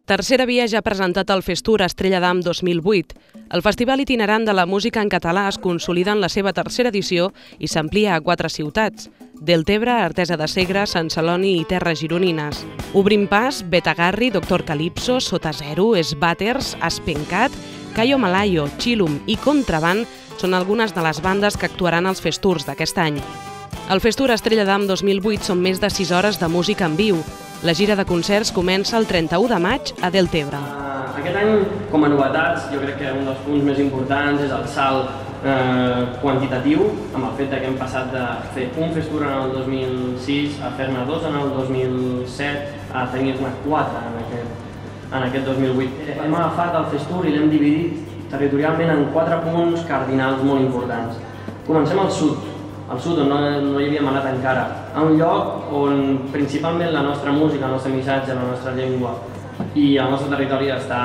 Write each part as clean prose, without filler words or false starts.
Tercera Via ja ha presentat el Festur Estrella d'Am 2008. El Festival Itinerant de la Música en Català es consolida en la seva tercera edició i s'amplia a 4 ciutats: Deltebre, Artesa de Segre, Sant Celoni i Terres Gironines. Obrim pas, Betagarri, Doctor Calypso, Sota Zero, Sbatters, Aspencat, Cayo Malayo, Chilum i Contraband són algunes de les bandes que actuaran als Festurs d'aquest any. El Festur Estrella d'Am 2008 són més de 6 hores de música en viu. La gira de concerts comença el 31 de maig a Deltebre. Aquest any, com a novetats, jo crec que un dels punts més importants és el salt quantitatiu, amb el fet que hem passat de fer un Festur en el 2006 a fer-ne 2 en el 2007 a tenir-ne 4 en aquest 2008. Hem agafat el Festur i l'hem dividit territorialment en 4 punts cardinals molt importants. Comencem al sud on no hi havíem anat encara, a un lloc on principalment la nostra música, el nostre missatge, la nostra llengua i el nostre territori està,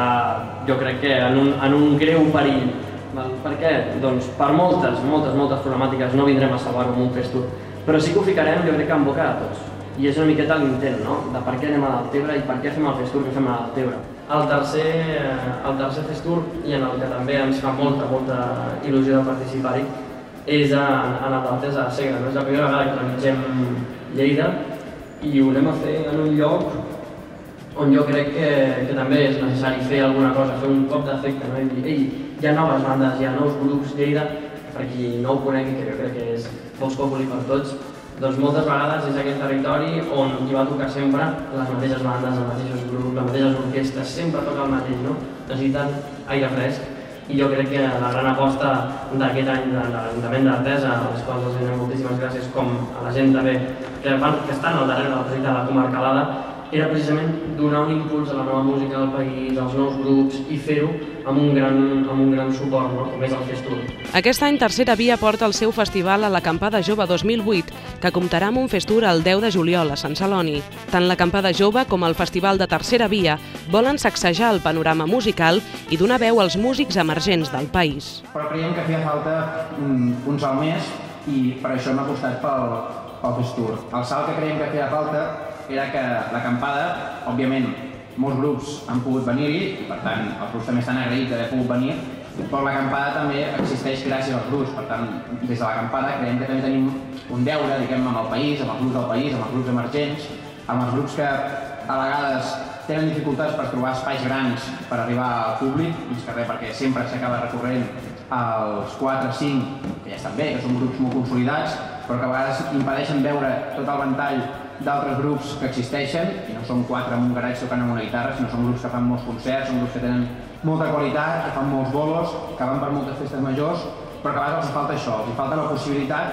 jo crec que en un greu perill. Per què? Doncs per moltes problemàtiques no vindrem a salvar-ho amb un Festur, però sí que ho ficarem, jo crec que en boca de tots. I és una miqueta l'intent, no?, de per què anem a Deltebre i per què fem el Festur que fem a Deltebre. El tercer Festur, i en el que també ens fa molta il·lusió de participar-hi, és en el d'Artesa de Segre. És la primera vegada que trepitgem Lleida i ho anem a fer en un lloc on jo crec que també és necessari fer alguna cosa, fer un cop d'efecte, no? I dir, ei, hi ha noves bandes, hi ha nous grups. Lleida, per qui no ho conegui, que jo crec que és Vox Populi per tots, doncs moltes vegades és aquest territori on hi va tocar sempre les mateixes bandes, els mateixos grups, les mateixes orquestres, sempre toca el mateix, no? Necessiten aire fresc. I jo crec que la gran aposta d'aquest any de l'Ajuntament d'Artesa, a les quals els donem moltíssimes gràcies, com a la gent també que estan al darrere del projecte de la Comarcalada, era precisament donar un impuls a la nova música del país, als nous grups, i fer-ho amb un gran suport, no?, com és el Festur. Aquest any Tercera Via porta el seu festival a l'Acampada Jove 2008, que comptarà amb un Festur el 10 de juliol a Sant Celoni. Tant l'Acampada Jove com el Festival de Tercera Via volen sacsejar el panorama musical i donar veu als músics emergents del país. Però creiem que feia falta un salt més i per això hem apostat pel Festur. El salt que creiem que feia falta era que l'Acampada, òbviament, molts grups han pogut venir-hi i per tant els grups també estan agraïts d'haver pogut venir, però l'Acampada també existeix gràcies als grups. Per tant, des de l'Acampada creiem que també tenim un deure, diguem, amb el país, amb els grups del país, amb els grups emergents, amb els grups que a vegades tenen dificultats per trobar espais grans per arribar al públic, més que res perquè sempre s'acaba recorrent als 4 o 5, que ja estan bé, que són grups molt consolidats, però que a vegades impedeixen veure tot el ventall d'altres grups que existeixen, i no són 4 en un garatge tocant amb una guitarra, sinó són grups que fan molts concerts, són grups que tenen molta qualitat, que fan molts bolos, que van per moltes festes majors, però que a vegades els falta això, els falta la possibilitat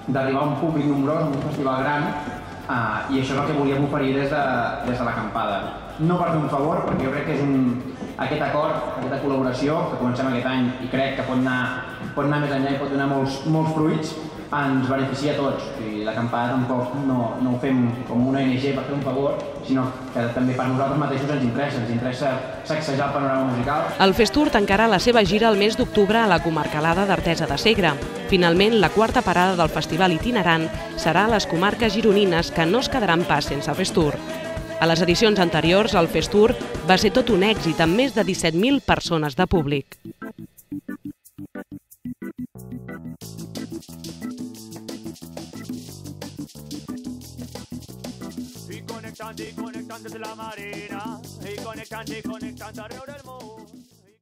d'arribar a un públic nombrós, a un festival gran, i això és el que volíem oferir des de l'Acampada. No per fer un favor, perquè jo crec que és aquest acord, aquesta col·laboració, que comencem aquest any i crec que pot anar més enllà i pot donar molts fruits, ens beneficia a tots. L'Acampada tampoc no ho fem com una ONG per fer un favor, sinó que també per nosaltres mateixos ens interessa sacsejar el panorama musical. El Festur tancarà la seva gira el mes d'octubre a la Comarcalada d'Artesa de Segre. Finalment, la quarta parada del festival itinerant serà a les comarques gironines, que no es quedaran pas sense Festur. A les edicions anteriors, el Festur va ser tot un èxit, amb més de 17.000 persones de públic. Y conectando desde la marina, y conectando arreu del món.